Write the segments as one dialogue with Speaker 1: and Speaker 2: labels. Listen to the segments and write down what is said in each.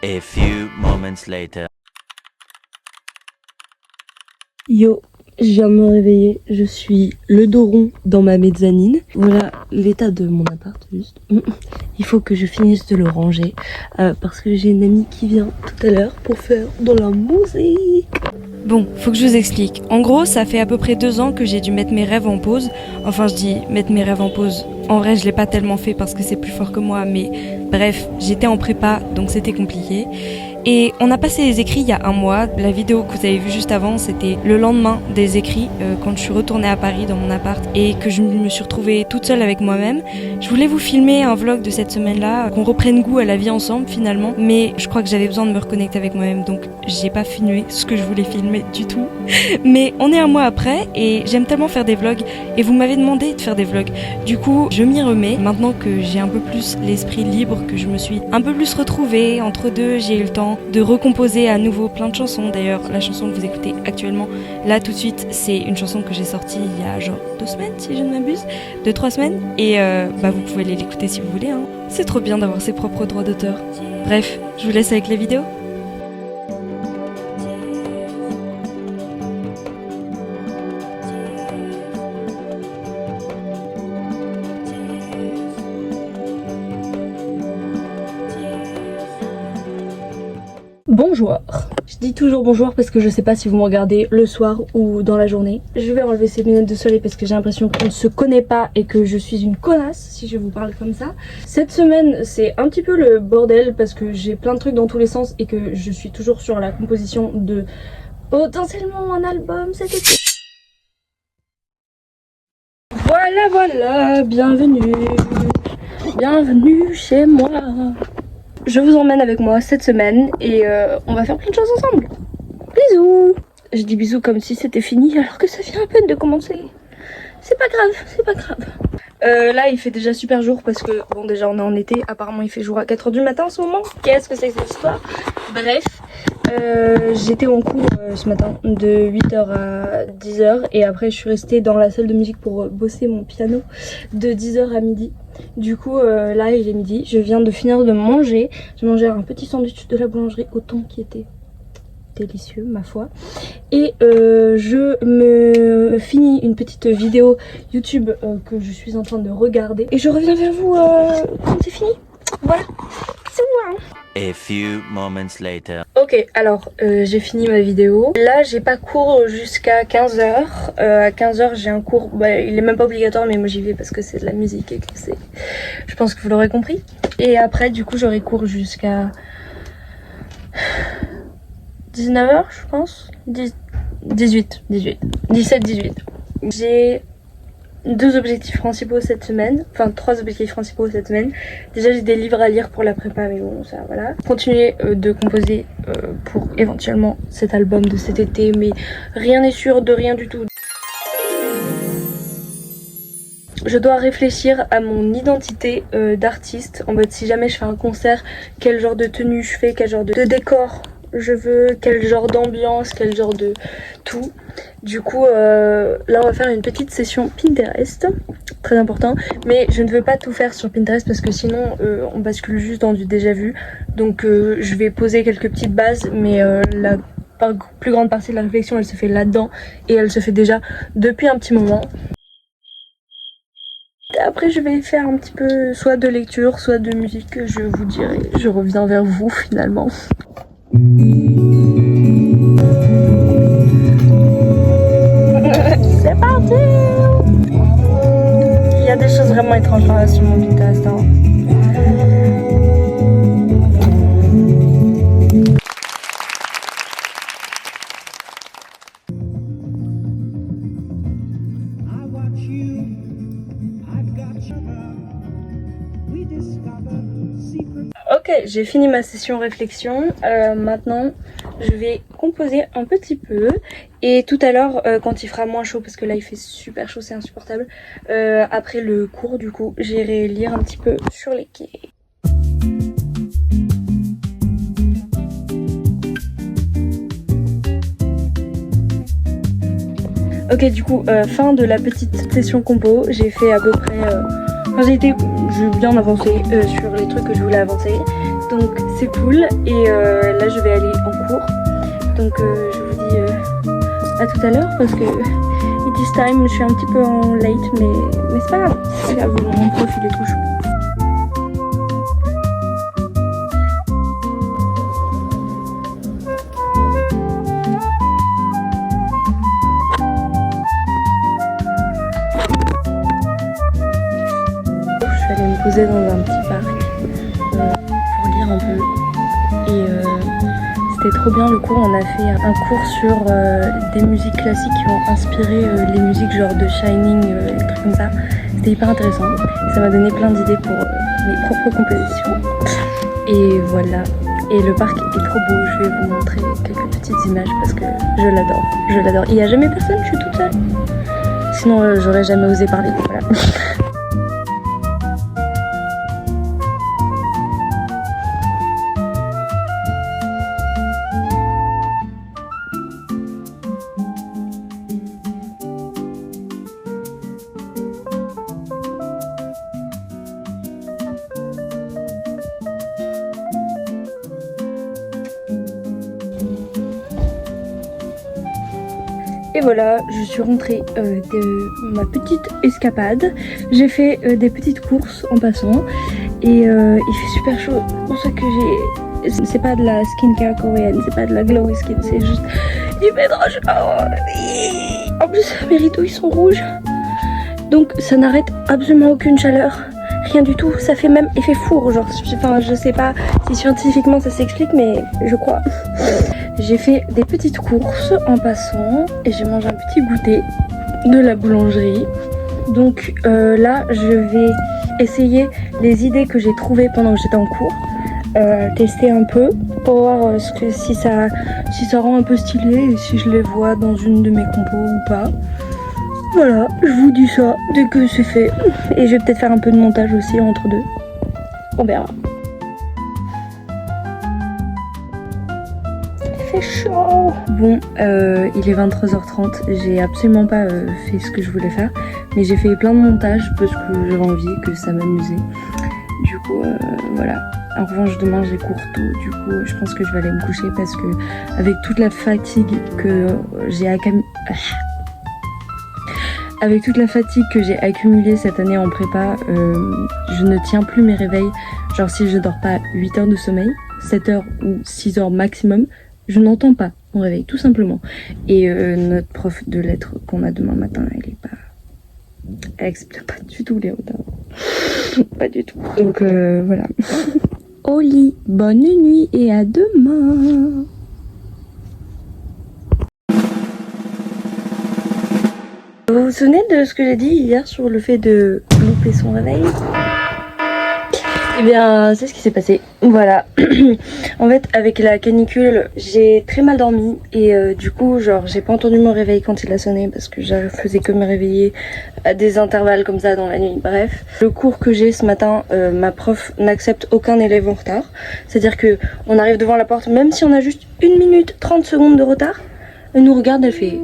Speaker 1: A few moments later.
Speaker 2: Yo, je viens de me réveiller, je suis le dos rond dans ma mezzanine. Voilà l'état de mon appart juste. Il faut que je finisse de le ranger parce que j'ai une amie qui vient tout à l'heure pour faire de la musique.
Speaker 3: Bon, faut que je vous explique. En gros, ça fait à peu près 2 ans que j'ai dû mettre mes rêves en pause. Enfin, je dis mettre mes rêves en pause. En vrai, je l'ai pas tellement fait parce que c'est plus fort que moi, mais bref, j'étais en prépa, donc c'était compliqué. Et on a passé les écrits il y a 1 mois. La vidéo que vous avez vue juste avant, c'était le lendemain des écrits, quand je suis retournée à Paris dans mon appart et que je me suis retrouvée toute seule avec moi-même. Je voulais vous filmer un vlog de cette semaine-là, qu'on reprenne goût à la vie ensemble finalement, mais je crois que j'avais besoin de me reconnecter avec moi-même, donc j'ai pas filmé ce que je voulais filmer du tout. Mais on est 1 mois après et j'aime tellement faire des vlogs et vous m'avez demandé de faire des vlogs. Du coup, je m'y remets. Maintenant que j'ai un peu plus l'esprit libre, que je me suis un peu plus retrouvée, entre deux, j'ai eu le temps de recomposer à nouveau plein de chansons. D'ailleurs, la chanson que vous écoutez actuellement, là tout de suite, c'est une chanson que j'ai sortie il y a genre 2 semaines, si je ne m'abuse, 2-3 semaines. Et vous pouvez aller l'écouter si vous voulez, hein. C'est trop bien d'avoir ses propres droits d'auteur. Bref, je vous laisse avec la vidéo.
Speaker 2: Bonjour. Je dis toujours bonjour parce que je sais pas si vous me regardez le soir ou dans la journée. Je vais enlever ces lunettes de soleil parce que j'ai l'impression qu'on ne se connaît pas et que je suis une connasse si je vous parle comme ça. Cette semaine c'est un petit peu le bordel parce que j'ai plein de trucs dans tous les sens et que je suis toujours sur la composition de potentiellement un album cet été. Voilà, bienvenue chez moi. Je vous emmène avec moi cette semaine et on va faire plein de choses ensemble. Bisous. Je dis bisous comme si c'était fini alors que ça vient à peine de commencer. C'est pas grave. Là il fait déjà super jour parce que bon déjà on est en été. Apparemment il fait jour à 4h du matin en ce moment. Qu'est-ce que c'est que cette histoire? Bref, j'étais en cours ce matin de 8h à 10h et après je suis restée dans la salle de musique pour bosser mon piano de 10h à midi. Du coup là il est midi, je viens de finir de manger. J'ai mangé un petit sandwich de la boulangerie au thon qui était délicieux ma foi. Et je me finis une petite vidéo YouTube que je suis en train de regarder. Et je reviens vers vous quand c'est fini. Voilà, c'est moi.
Speaker 1: A few moments later.
Speaker 2: Ok, alors j'ai fini ma vidéo. Là j'ai pas cours jusqu'à 15h. À 15h j'ai un cours, il est même pas obligatoire mais moi j'y vais parce que c'est de la musique et que c'est... Je pense que vous l'aurez compris. Et après du coup j'aurai cours jusqu'à 19h je pense. 17, 18. J'ai 2 objectifs principaux cette semaine, enfin 3 objectifs principaux cette semaine. Déjà j'ai des livres à lire pour la prépa mais bon ça voilà. Continuer de composer pour éventuellement cet album de cet été mais rien n'est sûr de rien du tout. Je dois réfléchir à mon identité d'artiste, en mode si jamais je fais un concert, quel genre de tenue je fais, quel genre de décor je veux, quel genre d'ambiance, quel genre de tout. Du coup là on va faire une petite session Pinterest, très important, mais je ne veux pas tout faire sur Pinterest parce que sinon on bascule juste dans du déjà vu. Donc je vais poser quelques petites bases mais la plus grande partie de la réflexion elle se fait là-dedans et elle se fait déjà depuis un petit moment. Après je vais faire un petit peu soit de lecture, soit de musique, je vous dirai, je reviens vers vous finalement. C'est parti. Il y a des choses vraiment étranges par là sur mon Pinterest hein. Ok, j'ai fini ma session réflexion. Maintenant, je vais composer un petit peu. Et tout à l'heure, quand il fera moins chaud, parce que là il fait super chaud, c'est insupportable. Après le cours, du coup, j'irai lire un petit peu sur les quais. Ok, du coup, fin de la petite session compo. J'ai fait à peu près... j'ai bien avancé sur les trucs que je voulais avancer. donc c'est cool. Et là je vais aller en cours. Donc je vous dis à tout à l'heure parce que it is time, je suis un petit peu en late mais c'est pas grave. C'est pas grave, mon prof il est trop chou. Je suis allée me poser dans un petit parc pour lire un peu et c'était trop bien le cours. On a fait un cours sur des musiques classiques qui ont inspiré les musiques genre de Shining, des trucs comme ça. C'était hyper intéressant, ça m'a donné plein d'idées pour mes propres compositions et voilà. Et le parc est trop beau, je vais vous montrer quelques petites images parce que je l'adore. Il n'y a jamais personne, je suis toute seule. Sinon j'aurais jamais osé parler, voilà. Et voilà, je suis rentrée de ma petite escapade. J'ai fait des petites courses en passant et il fait super chaud. C'est pour ça que j'ai... C'est pas de la skincare coréenne, c'est pas de la glowy skin, c'est juste... Il fait trop chaud. En plus mes rideaux ils sont rouges. Donc ça n'arrête absolument aucune chaleur. Rien du tout, ça fait même effet four, genre, enfin je sais pas si scientifiquement ça s'explique mais je crois. J'ai fait des petites courses en passant et j'ai mangé un petit goûter de la boulangerie. Donc là je vais essayer les idées que j'ai trouvées pendant que j'étais en cours, tester un peu pour voir si ça rend un peu stylé et si je les vois dans une de mes compos ou pas. Voilà, je vous dis ça dès que c'est fait. Et je vais peut-être faire un peu de montage aussi entre deux. On verra. Il fait chaud. Bon, il est 23h30. J'ai absolument pas fait ce que je voulais faire. Mais j'ai fait plein de montages parce que j'avais envie, que ça m'amusait. Du coup, voilà. En revanche, demain j'ai cours tôt. Du coup, je pense que je vais aller me coucher parce que avec toute la fatigue que j'ai accumulée cette année en prépa, je ne tiens plus mes réveils. Genre si je dors pas 8 heures de sommeil, 7 heures ou 6 heures maximum, je n'entends pas mon réveil, tout simplement. Et notre prof de lettres qu'on a demain matin, elle explique pas du tout les retards. Pas du tout. Donc voilà. Au lit, bonne nuit et à demain. Vous vous souvenez de ce que j'ai dit hier sur le fait de louper son réveil? Eh bien, c'est ce qui s'est passé. Voilà. En fait, avec la canicule, j'ai très mal dormi et du coup, genre, j'ai pas entendu mon réveil quand il a sonné parce que je faisais que me réveiller à des intervalles comme ça dans la nuit. Bref, le cours que j'ai ce matin, ma prof n'accepte aucun élève en retard. C'est-à-dire que on arrive devant la porte, même si on a juste 1 minute 30 secondes de retard, elle nous regarde, elle fait...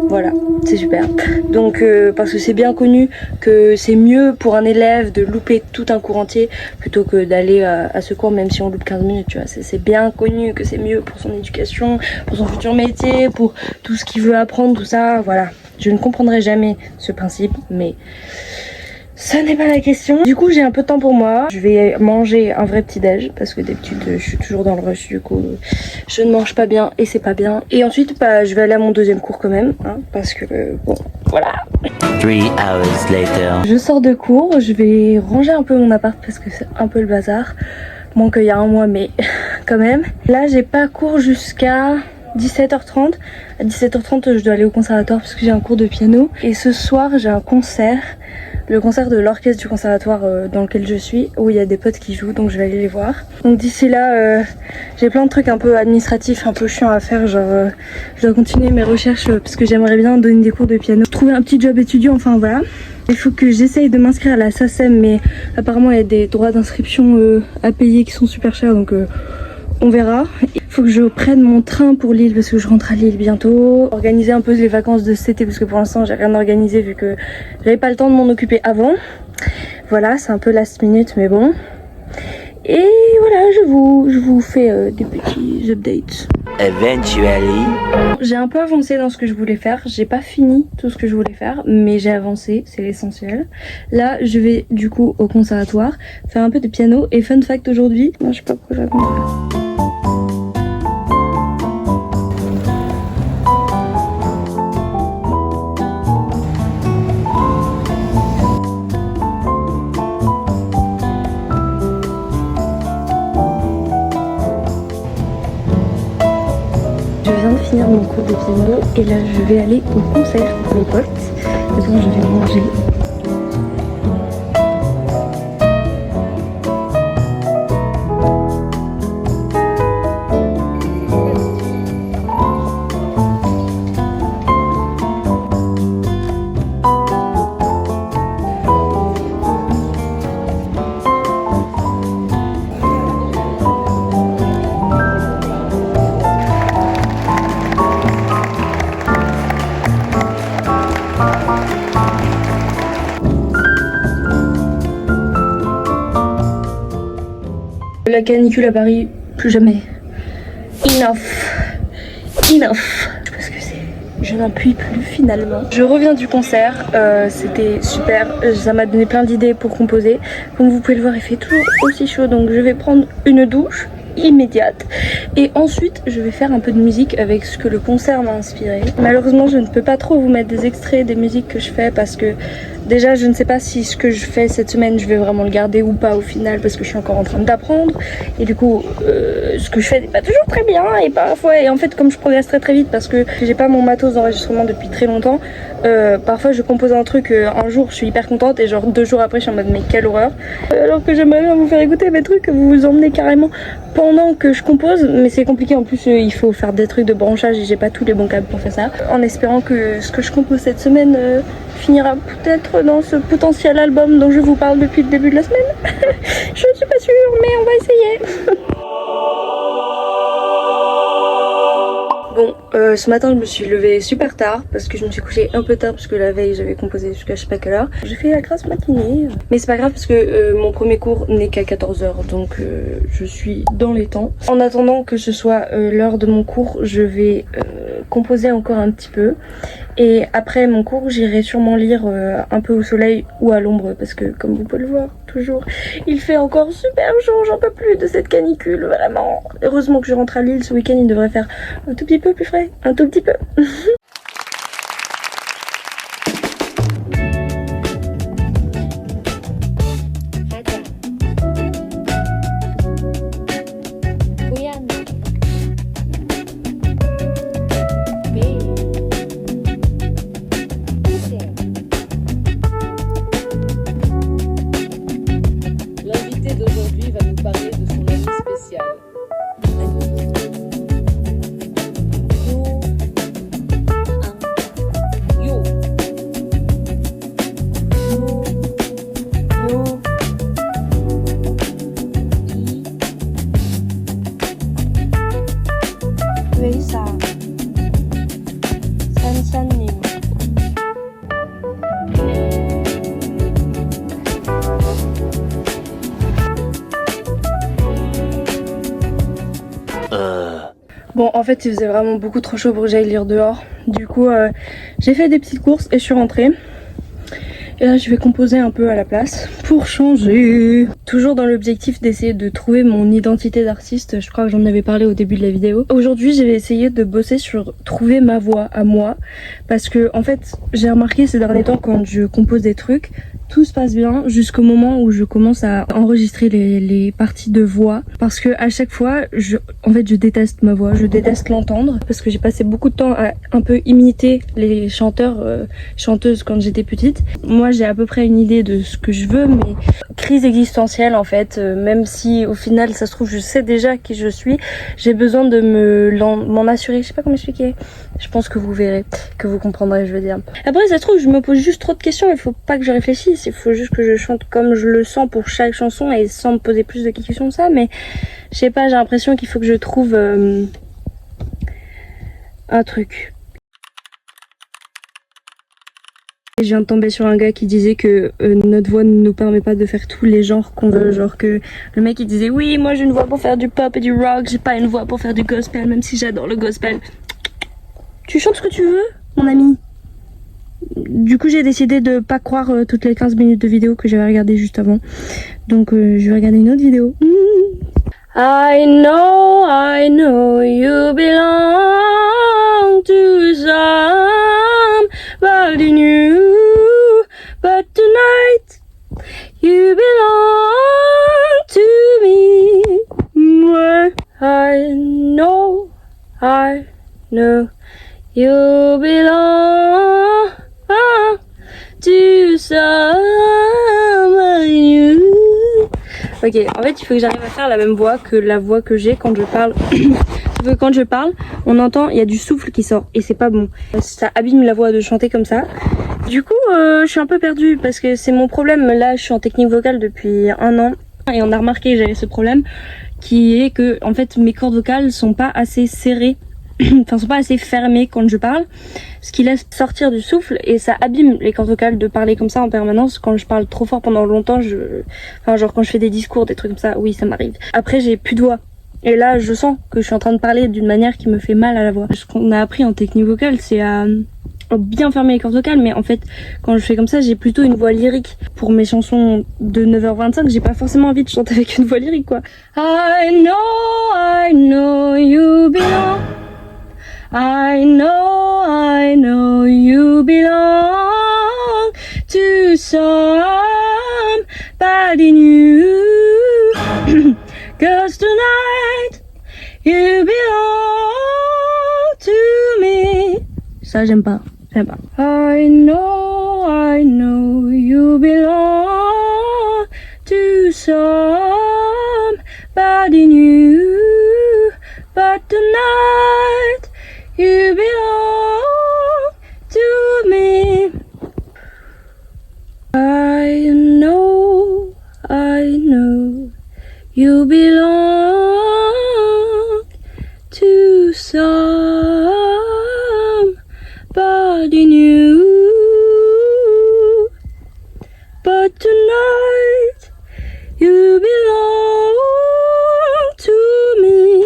Speaker 2: Voilà, c'est super. Donc parce que c'est bien connu que c'est mieux pour un élève de louper tout un cours entier plutôt que d'aller à ce cours même si on loupe 15 minutes, tu vois. C'est bien connu que c'est mieux pour son éducation, pour son futur métier, pour tout ce qu'il veut apprendre, tout ça, voilà. Je ne comprendrai jamais ce principe, mais ça n'est pas la question. Du coup, j'ai un peu de temps pour moi. Je vais manger un vrai petit déj parce que d'habitude, je suis toujours dans le rush. Du coup, je ne mange pas bien et c'est pas bien. Et ensuite, bah, je vais aller à mon deuxième cours quand même, hein, parce que bon, voilà.
Speaker 1: 3 hours later.
Speaker 2: Je sors de cours. Je vais ranger un peu mon appart parce que c'est un peu le bazar. Moins qu'il y a un mois, mais quand même. Là, j'ai pas cours jusqu'à 17h30. À 17h30, je dois aller au conservatoire parce que j'ai un cours de piano. Et ce soir, j'ai un concert. Le concert de l'orchestre du conservatoire dans lequel je suis, où il y a des potes qui jouent, donc je vais aller les voir. Donc d'ici là, j'ai plein de trucs un peu administratifs, un peu chiants à faire, genre je dois continuer mes recherches parce que j'aimerais bien donner des cours de piano, trouver un petit job étudiant, enfin voilà. Il faut que j'essaye de m'inscrire à la SACEM, mais apparemment il y a des droits d'inscription à payer qui sont super chers, donc on verra. Il faut que je prenne mon train pour Lille parce que je rentre à Lille bientôt. Organiser un peu les vacances de cet été parce que pour l'instant j'ai rien organisé vu que j'avais pas le temps de m'en occuper avant. Voilà, c'est un peu last minute mais bon. Et voilà, je vous fais des petits updates.
Speaker 1: Eventually.
Speaker 2: J'ai un peu avancé dans ce que je voulais faire. J'ai pas fini tout ce que je voulais faire, mais j'ai avancé, c'est l'essentiel. Là, je vais du coup au conservatoire faire un peu de piano. Et fun fact aujourd'hui, non, je sais pas pourquoi je raconte ça. Je viens de finir mon cours de piano et là je vais aller au concert pour mes potes. Et donc je vais manger. La canicule à Paris, plus jamais. Enough. Je sais pas ce que c'est. Je n'en puis plus finalement. Je reviens du concert, c'était super. Ça m'a donné plein d'idées pour composer. Comme vous pouvez le voir, il fait toujours aussi chaud, donc je vais prendre une douche immédiate et ensuite je vais faire un peu de musique avec ce que le concert m'a inspiré. Malheureusement je ne peux pas trop vous mettre des extraits des musiques que je fais parce que déjà je ne sais pas si ce que je fais cette semaine je vais vraiment le garder ou pas au final parce que je suis encore en train d'apprendre et du coup ce que je fais n'est pas toujours très bien et parfois et en fait comme je progresse très vite parce que j'ai pas mon matos d'enregistrement depuis très longtemps, parfois je compose un truc un jour je suis hyper contente et genre 2 jours après je suis en mode mais quelle horreur, alors que j'aimerais bien vous faire écouter mes trucs, vous vous emmenez carrément pendant que je compose, mais c'est compliqué en plus il faut faire des trucs de branchage et j'ai pas tous les bons câbles pour faire ça, en espérant que ce que je compose cette semaine finira peut-être dans ce potentiel album dont je vous parle depuis le début de la semaine. Je ne suis pas sûre mais on va essayer. Bon, ce matin je me suis levée super tard parce que je me suis couchée un peu tard parce que la veille j'avais composé jusqu'à je sais pas quelle heure. J'ai fait la grasse matinée, mais c'est pas grave parce que mon premier cours n'est qu'à 14h donc je suis dans les temps. En attendant que ce soit l'heure de mon cours, je vais composer encore un petit peu et après mon cours j'irai sûrement lire un peu au soleil ou à l'ombre parce que comme vous pouvez le voir toujours il fait encore super chaud, j'en peux plus de cette canicule vraiment. Heureusement que je rentre à Lille ce week-end, il devrait faire un tout petit peu plus frais, un tout petit peu.
Speaker 4: L'invité d'aujourd'hui va nous parler de son ami spécial. Yo.
Speaker 2: Weisa. 산산님. Bon, en fait, il faisait vraiment beaucoup trop chaud pour que j'aille lire dehors. Du coup, j'ai fait des petites courses et je suis rentrée. Et là, je vais composer un peu à la place pour changer. Toujours dans l'objectif d'essayer de trouver mon identité d'artiste. Je crois que j'en avais parlé au début de la vidéo. Aujourd'hui, je vais essayer de bosser sur trouver ma voix à moi. Parce que, en fait, j'ai remarqué ces derniers temps quand je compose des trucs, tout se passe bien jusqu'au moment où je commence à enregistrer les parties de voix parce que à chaque fois en fait je déteste ma voix, je déteste l'entendre parce que j'ai passé beaucoup de temps à un peu imiter les chanteurs chanteuses quand j'étais petite. Moi j'ai à peu près une idée de ce que je veux, mais crise existentielle en fait, même si au final ça se trouve je sais déjà qui je suis, j'ai besoin de m'en assurer, je sais pas comment expliquer. Je pense que vous verrez, que vous comprendrez, je veux dire. Après ça se trouve je me pose juste trop de questions, il faut pas que je réfléchisse, il faut juste que je chante comme je le sens pour chaque chanson et sans me poser plus de questions que ça, mais je sais pas, j'ai l'impression qu'il faut que je trouve un truc. Et je viens de tomber sur un gars qui disait que notre voix ne nous permet pas de faire tous les genres qu'on veut. Genre que le mec il disait oui, moi j'ai une voix pour faire du pop et du rock, j'ai pas une voix pour faire du gospel, même si j'adore le gospel. Tu chantes ce que tu veux, mon ami. Du coup j'ai décidé de pas croire toutes les 15 minutes de vidéo que j'avais regardé juste avant. Donc je vais regarder une autre vidéo. I know you belong to somebody new, but tonight you belong to me. I know you belong to somebody new. Ok, en fait il faut que j'arrive à faire la même voix que la voix que j'ai quand je parle. Quand je parle, on entend, il y a du souffle qui sort et c'est pas bon. Ça abîme la voix de chanter comme ça. Du coup, je suis un peu perdue parce que c'est mon problème. Là, je suis en technique vocale depuis 1 an et on a remarqué que j'avais ce problème qui est que en fait mes cordes vocales sont pas assez serrées. Enfin, sont pas assez fermées quand je parle, ce qui laisse sortir du souffle et ça abîme les cordes vocales de parler comme ça en permanence. Quand je parle trop fort pendant longtemps, enfin genre quand je fais des discours, des trucs comme ça, oui ça m'arrive. Après j'ai plus de voix et là je sens que je suis en train de parler d'une manière qui me fait mal à la voix. Ce qu'on a appris en technique vocale, c'est à bien fermer les cordes vocales, mais en fait quand je fais comme ça j'ai plutôt une voix lyrique. Pour mes chansons de 9h25 j'ai pas forcément envie de chanter avec une voix lyrique quoi. I know you belong. I know you belong to somebody new. 'Cause tonight you belong to me. Ça j'aime pas. I know you belong to somebody new. But tonight you belong to me. I know you belong to somebody new. But tonight you belong to me.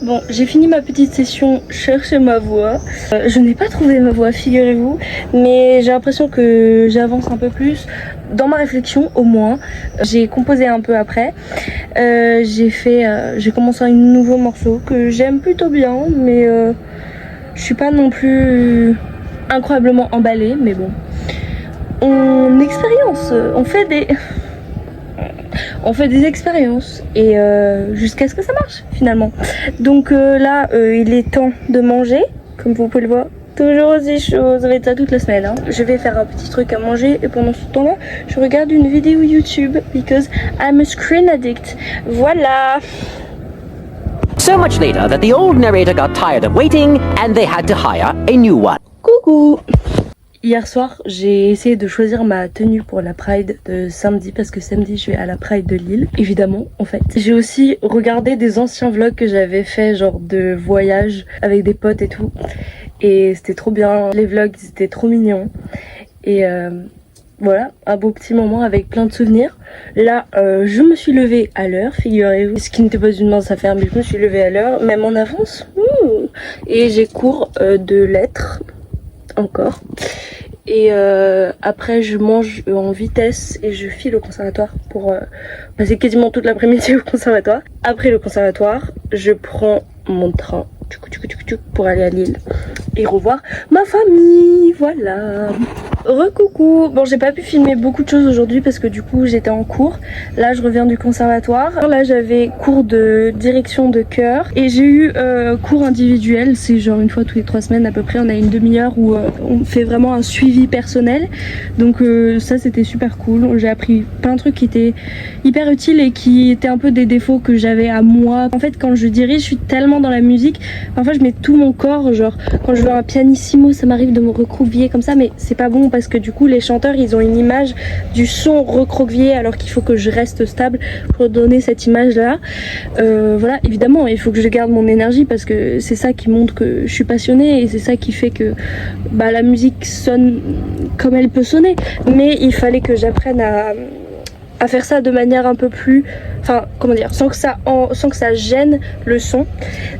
Speaker 2: Bon, j'ai fini ma petite session chercher ma voix. Je n'ai pas trouvé ma voix, figurez-vous, mais j'ai l'impression que j'avance un peu plus dans ma réflexion au moins. J'ai composé un peu après. J'ai commencé un nouveau morceau que j'aime plutôt bien, mais je suis pas non plus incroyablement emballée, mais bon. On expérience, on fait des expériences et jusqu'à ce que ça marche finalement. Donc là il est temps de manger, comme vous pouvez le voir. Toujours aussi chaud, ça va être ça toute la semaine hein. Je vais faire un petit truc à manger et pendant ce temps là je regarde une vidéo YouTube because I'm a screen addict. Voilà.
Speaker 5: So much later that the old narrator got tired of waiting and they had to hire a new one.
Speaker 2: Coucou. Hier soir, j'ai essayé de choisir ma tenue pour la Pride de samedi parce que samedi je vais à la Pride de Lille, évidemment en fait. J'ai aussi regardé des anciens vlogs que j'avais fait genre de voyage avec des potes et tout. Et c'était trop bien, les vlogs c'était trop mignons. Et voilà, un beau petit moment avec plein de souvenirs. Là, je me suis levée à l'heure, figurez-vous. Ce qui n'était pas une mince affaire, mais je me suis levée à l'heure, même en avance. Et j'ai cours de lettres. Encore et après je mange en vitesse et je file au conservatoire pour passer quasiment toute l'après-midi au conservatoire. Après le conservatoire je prends mon train pour aller à Lille et revoir ma famille. Voilà. Recoucou. Bon, j'ai pas pu filmer beaucoup de choses aujourd'hui parce que du coup j'étais en cours. Là je reviens du conservatoire. Là j'avais cours de direction de chœur et j'ai eu cours individuel. C'est genre une fois tous les 3 semaines à peu près. On a une demi-heure où on fait vraiment un suivi personnel. Donc ça c'était super cool. J'ai appris plein de trucs qui étaient hyper utiles et qui étaient un peu des défauts que j'avais à moi. En fait quand je dirige je suis tellement dans la musique. Parfois je mets tout mon corps. Genre quand je veux un pianissimo ça m'arrive de me recroupiller comme ça mais c'est pas bon parce que du coup les chanteurs ils ont une image du son recroquevillé alors qu'il faut que je reste stable pour donner cette image là. Voilà, évidemment il faut que je garde mon énergie parce que c'est ça qui montre que je suis passionnée et c'est ça qui fait que bah, la musique sonne comme elle peut sonner, mais il fallait que j'apprenne à faire ça de manière un peu plus, enfin comment dire, sans que ça gêne le son.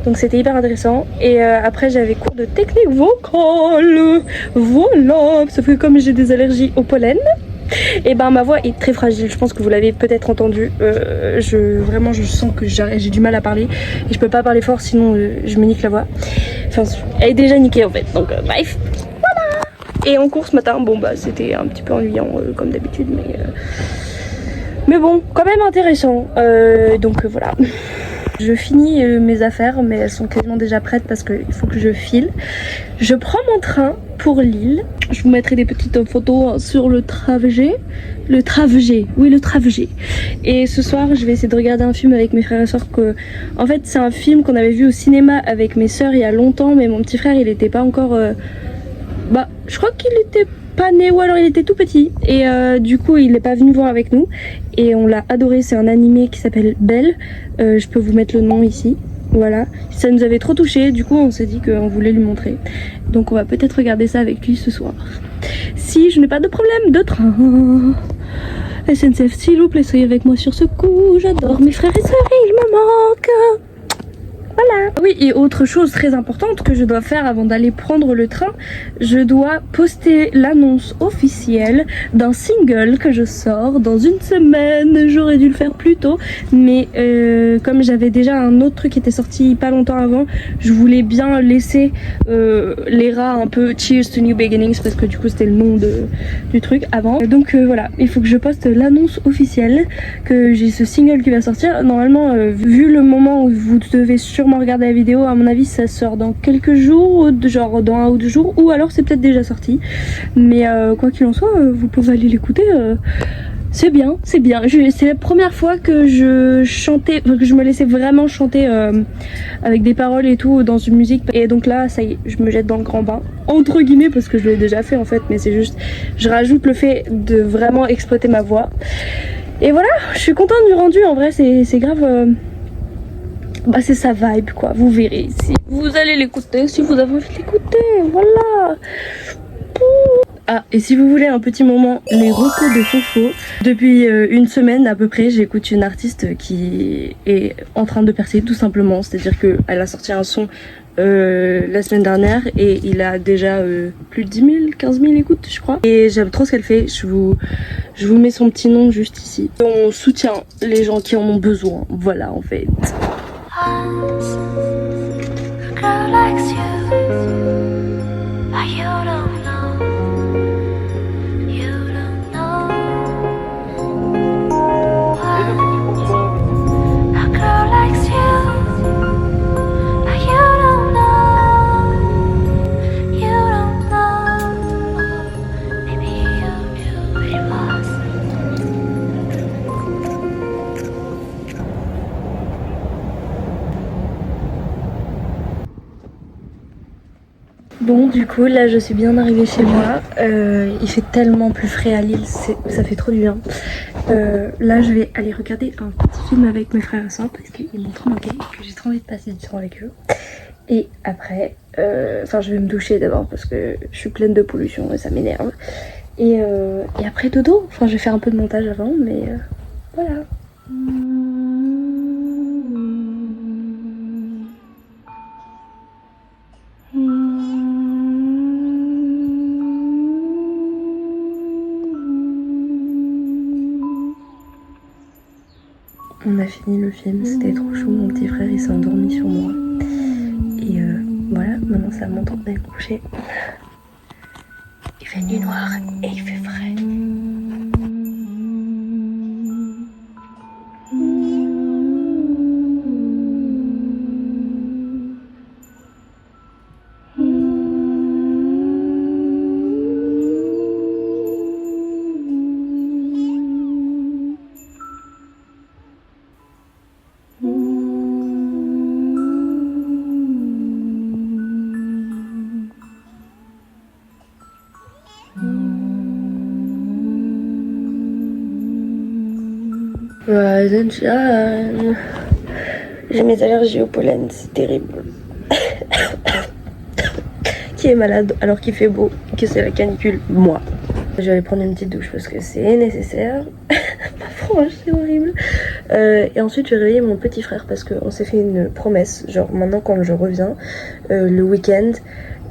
Speaker 2: Donc c'était hyper intéressant. Et après j'avais cours de technique vocale. Voilà, sauf que comme j'ai des allergies au pollen, et ben ma voix est très fragile. Je pense que vous l'avez peut-être entendu. Vraiment je sens que j'ai du mal à parler et je peux pas parler fort sinon je me nique la voix. Enfin elle est déjà niquée en fait. Donc bref. Et en cours ce matin, bon bah c'était un petit peu ennuyant comme d'habitude, mais bon, quand même intéressant. Donc voilà. Je finis mes affaires, mais elles sont quasiment déjà prêtes parce qu'il faut que je file. Je prends mon train pour Lille. Je vous mettrai des petites photos sur le trajet. Le trajet, oui le trajet. Et ce soir, je vais essayer de regarder un film avec mes frères et sœurs. En fait, c'est un film qu'on avait vu au cinéma avec mes sœurs il y a longtemps, mais mon petit frère, il était pas encore... Bah, je crois qu'il était pas né ou alors il était tout petit et du coup il n'est pas venu voir avec nous et on l'a adoré. C'est un animé qui s'appelle Belle, je peux vous mettre le nom ici, voilà. Ça nous avait trop touché, du coup on s'est dit qu'on voulait lui montrer, donc on va peut-être regarder ça avec lui ce soir si je n'ai pas de problème de train. SNCF s'il vous plaît soyez avec moi sur ce coup, j'adore mes frères et sœurs, ils me manquent. Voilà. Oui, et autre chose très importante que je dois faire avant d'aller prendre le train, je dois poster l'annonce officielle d'un single que je sors dans une semaine. J'aurais dû le faire plus tôt, mais comme j'avais déjà un autre truc qui était sorti pas longtemps avant, je voulais bien laisser les rats un peu Cheers to New Beginnings parce que du coup c'était le nom du truc avant. Donc voilà, il faut que je poste l'annonce officielle, que j'ai ce single qui va sortir. Normalement, vu le moment où vous devez sûrement regarder la vidéo, à mon avis ça sort dans quelques jours, genre dans 1 ou 2 jours, ou alors c'est peut-être déjà sorti, mais quoi qu'il en soit vous pouvez aller l'écouter, c'est bien, c'est bien. C'est la première fois que je chantais, que je me laissais vraiment chanter avec des paroles et tout dans une musique, et donc là ça y est, je me jette dans le grand bain entre guillemets parce que je l'ai déjà fait en fait, mais c'est juste je rajoute le fait de vraiment exploiter ma voix et voilà. Je suis contente du rendu, en vrai c'est grave. Bah c'est sa vibe quoi, vous verrez si vous allez l'écouter, si vous avez envie de l'écouter, voilà. Ah, et si vous voulez un petit moment, les recos de Fofo. Depuis une semaine à peu près, j'écoute une artiste qui est en train de percer tout simplement. C'est-à-dire qu'elle a sorti un son la semaine dernière et il a déjà plus de 10 000, 15 000 écoutes je crois. Et j'aime trop ce qu'elle fait, je vous mets son petit nom juste ici. On soutient les gens qui en ont besoin, voilà en fait.
Speaker 6: A girl likes you, but you don't know. You don't know. A girl likes you, but you don't know. You don't know. Maybe you knew it was.
Speaker 2: Bon du coup là je suis bien arrivée chez moi, il fait tellement plus frais à Lille, ça fait trop du bien. Là je vais aller regarder un petit film avec mes frères et soeurs parce qu'ils m'ont trop manqué et que j'ai trop envie de passer du temps avec eux. Et après, enfin je vais me doucher d'abord parce que je suis pleine de pollution et ça m'énerve. Et après dodo, enfin je vais faire un peu de montage avant mais voilà. On a fini le film, c'était trop chaud, mon petit frère il s'est endormi sur moi. Et voilà, maintenant ça montre d'aller coucher. Il fait nuit noire et il fait frais. Rise and shine. J'ai mes allergies au pollen, c'est terrible. Qui est malade alors qu'il fait beau, que c'est la canicule? Moi. Je vais aller prendre une petite douche parce que c'est nécessaire. Franchement, c'est horrible. Et ensuite, je vais réveiller mon petit frère parce qu'on s'est fait une promesse. Genre, maintenant, quand je reviens, le week-end,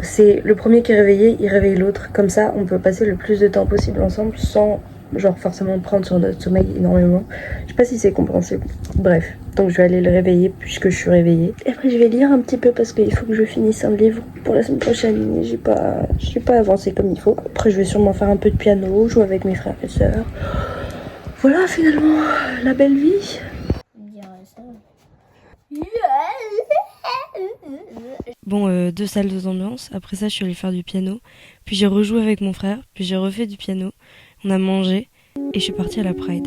Speaker 2: c'est le premier qui est réveillé, il réveille l'autre. Comme ça, on peut passer le plus de temps possible ensemble sans, genre, forcément prendre sur notre sommeil énormément. Je sais pas si c'est compréhensible. Bref, donc je vais aller le réveiller puisque je suis réveillée. Et après, je vais lire un petit peu parce qu'il faut que je finisse un livre pour la semaine prochaine. Et j'ai pas avancé comme il faut. Après, je vais sûrement faire un peu de piano, jouer avec mes frères et sœurs. Voilà, finalement, la belle vie.
Speaker 3: Bon, 2 salles, 2 ambiances. Après ça, je suis allée faire du piano. Puis j'ai rejoué avec mon frère. Puis j'ai refait du piano. On a mangé. Et je suis partie à la Pride.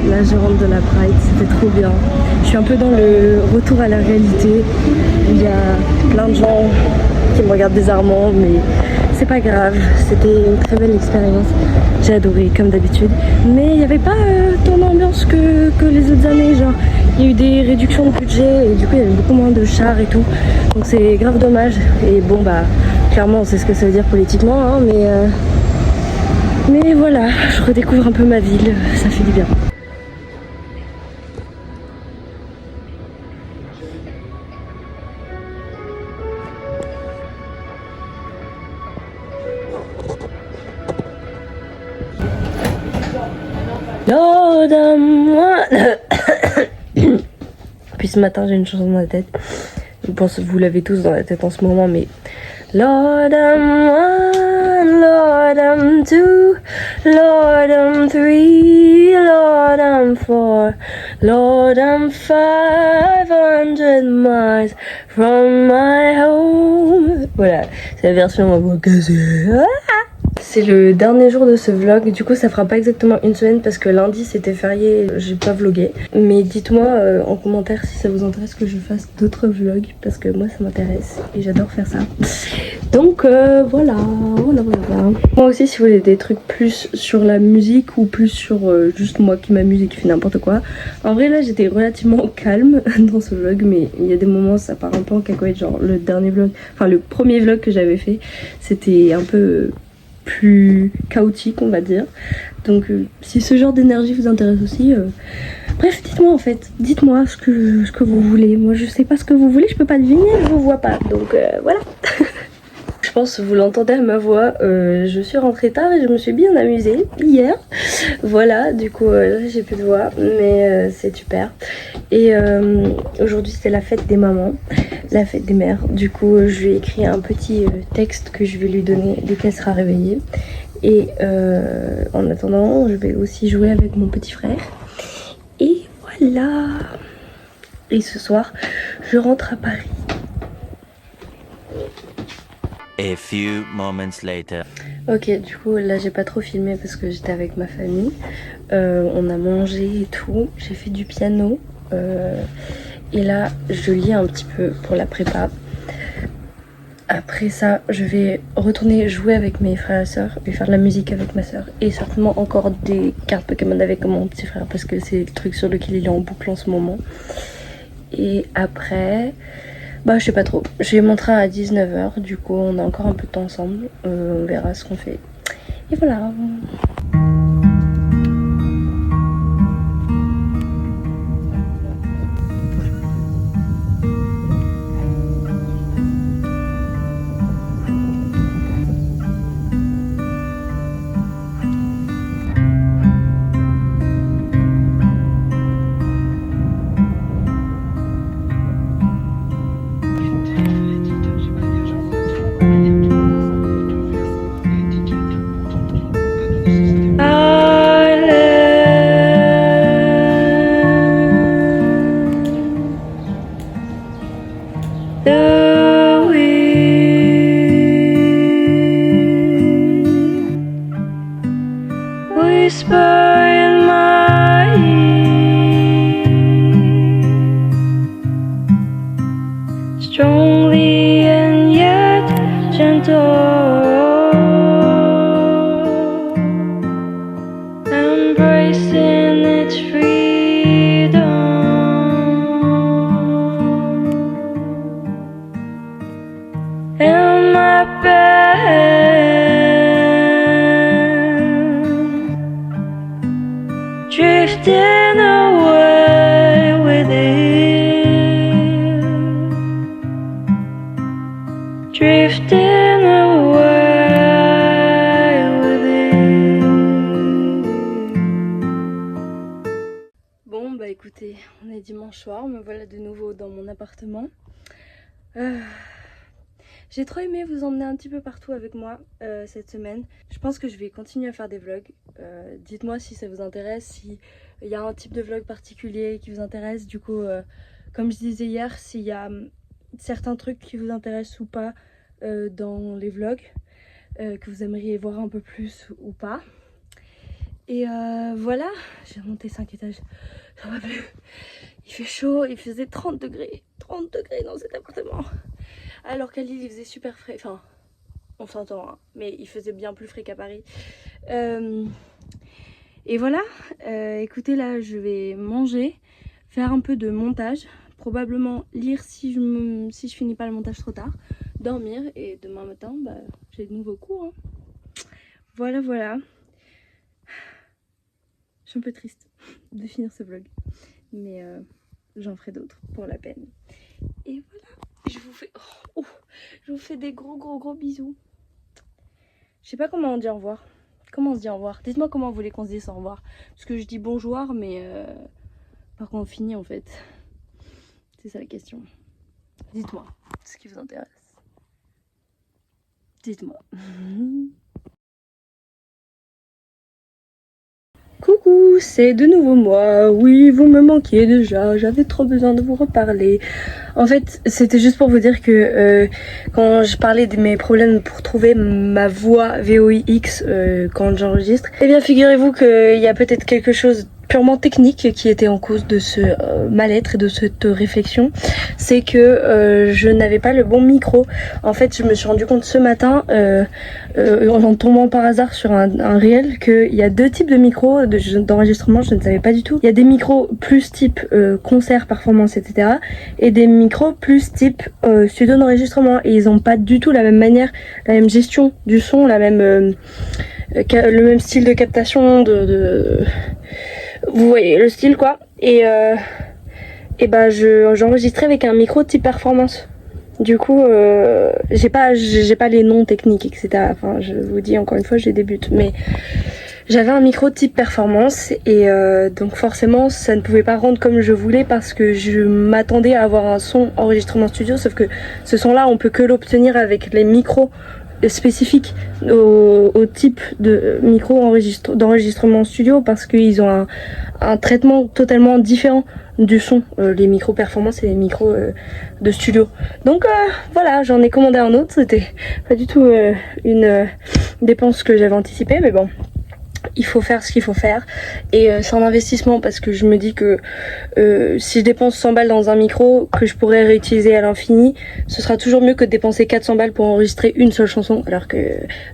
Speaker 2: Là je rentre de la Pride, c'était trop bien. Je suis un peu dans le retour à la réalité. Il y a plein de gens qui me regardent bizarrement, mais c'est pas grave. C'était une très belle expérience. J'ai adoré comme d'habitude. Mais il n'y avait pas tant d'ambiance que les autres années. Genre, il y a eu des réductions de budget et du coup il y avait beaucoup moins de chars et tout. Donc c'est grave dommage. Et bon bah clairement on sait ce que ça veut dire politiquement, hein, mais voilà, je redécouvre un peu ma ville, ça fait du bien. Lord, moi. Puis ce matin j'ai une chanson dans la tête. Je pense que vous l'avez tous dans la tête en ce moment, mais Lord, I'm one, Lord, I'm two, Lord, I'm three, Lord, I'm four, Lord, I'm 500 miles from my home. Voilà, c'est la version en voix cassée. C'est le dernier jour de ce vlog, du coup ça fera pas exactement une semaine parce que lundi c'était férié, j'ai pas vlogué. Mais dites-moi en commentaire si ça vous intéresse que je fasse d'autres vlogs parce que moi ça m'intéresse et j'adore faire ça. Donc voilà. Moi aussi si vous voulez des trucs plus sur la musique ou plus sur juste moi qui m'amuse et qui fait n'importe quoi. En vrai là j'étais relativement calme dans ce vlog, mais il y a des moments où ça part un peu en cacahuète, genre le dernier vlog, enfin le premier vlog que j'avais fait c'était un peu plus chaotique on va dire. Donc si ce genre d'énergie vous intéresse aussi, bref dites-moi en fait, dites-moi ce que vous voulez. Moi je sais pas ce que vous voulez, je peux pas deviner, je vous vois pas, donc voilà. Je pense que vous l'entendez à ma voix, je suis rentrée tard et je me suis bien amusée hier. Voilà, du coup j'ai plus de voix, mais c'est super. Et aujourd'hui c'est la fête des mamans, la fête des mères. Du coup je lui ai écrit un petit texte que je vais lui donner dès qu'elle sera réveillée. Et en attendant, je vais aussi jouer avec mon petit frère. Et voilà. Et ce soir, je rentre à Paris.
Speaker 1: A few moments later.
Speaker 2: Ok, du coup là j'ai pas trop filmé parce que j'étais avec ma famille. On a mangé et tout. J'ai fait du piano. Et là je lis un petit peu pour la prépa. Après ça, je vais retourner jouer avec mes frères et sœurs et faire de la musique avec ma sœur. Et certainement encore des cartes Pokémon avec mon petit frère parce que c'est le truc sur lequel il est en boucle en ce moment. Et après, bah je sais pas trop. J'ai mon train à 19h, du coup on a encore un peu de temps ensemble. On verra ce qu'on fait. Et voilà. Strongly and yet gentle, embracing its freedom. In my bed, drifting away with it. Drifting away with it. Bon bah écoutez, on est dimanche soir, me voilà de nouveau dans mon appartement. J'ai trop aimé vous emmener un petit peu partout avec moi cette semaine. Je pense que je vais continuer à faire des vlogs. Dites-moi si ça vous intéresse, s'il y a un type de vlog particulier qui vous intéresse. Du coup, comme je disais hier, s'il y a certains trucs qui vous intéressent ou pas dans les vlogs, que vous aimeriez voir un peu plus ou pas. Et voilà, j'ai remonté 5 étages, j'en peux plus. Il fait chaud, il faisait 30 degrés dans cet appartement. Alors qu'à Lille il faisait super frais, enfin on s'entend hein, mais il faisait bien plus frais qu'à Paris. Et voilà, écoutez là je vais manger, faire un peu de montage, probablement lire si je finis pas le montage trop tard, dormir et demain matin bah, j'ai de nouveaux cours. Hein. Voilà. Je suis un peu triste de finir ce vlog, mais j'en ferai d'autres pour la peine. Et voilà, je vous fais des gros bisous. Je sais pas comment on dit au revoir. Comment on se dit au revoir? Dites-moi comment vous voulez qu'on se dise au revoir. Parce que je dis bonjour, mais par contre on finit en fait. C'est ça la question. Dites-moi ce qui vous intéresse. Dites-moi. Coucou, c'est de nouveau moi. Oui, vous me manquiez déjà, j'avais trop besoin de vous reparler. En fait, c'était juste pour vous dire que quand je parlais de mes problèmes pour trouver ma voix VOIX quand j'enregistre, eh bien figurez-vous qu'il y a peut-être quelque chose purement technique qui était en cause de ce mal-être et de cette réflexion. C'est que je n'avais pas le bon micro. En fait, je me suis rendu compte ce matin en tombant par hasard sur un réel qu'il y a deux types de micros d'enregistrement, je ne savais pas du tout. Il y a des micros plus type concert, performance, etc. et des micros plus type studio d'enregistrement. Et ils n'ont pas du tout la même manière, la même gestion du son, le même style de captation, vous voyez le style quoi. Et bah j'enregistrais avec un micro type performance. Du coup, j'ai pas les noms techniques, etc. Enfin, je vous dis encore une fois, je débute, mais j'avais un micro type performance et donc forcément, ça ne pouvait pas rendre comme je voulais parce que je m'attendais à avoir un son enregistrement studio, sauf que ce son-là, on peut que l'obtenir avec les micros spécifiques au type de micro d'enregistrement studio parce qu'ils ont un traitement totalement différent du son, les micros performance et les micros de studio. Donc voilà, j'en ai commandé un autre, c'était pas du tout une dépense que j'avais anticipée, mais bon, il faut faire ce qu'il faut faire et c'est un investissement parce que je me dis que si je dépense 100 balles dans un micro que je pourrais réutiliser à l'infini, ce sera toujours mieux que de dépenser 400 balles pour enregistrer une seule chanson, alors que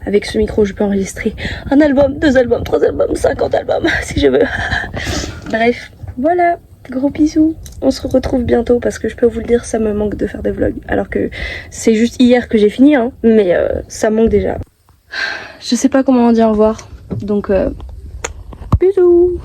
Speaker 2: avec ce micro je peux enregistrer un album, 2 albums, 3 albums, 50 albums si je veux. Bref, voilà, gros bisous, on se retrouve bientôt parce que je peux vous le dire, ça me manque de faire des vlogs alors que c'est juste hier que j'ai fini hein, mais ça manque déjà. Je sais pas comment on dit au revoir. Donc, bisous.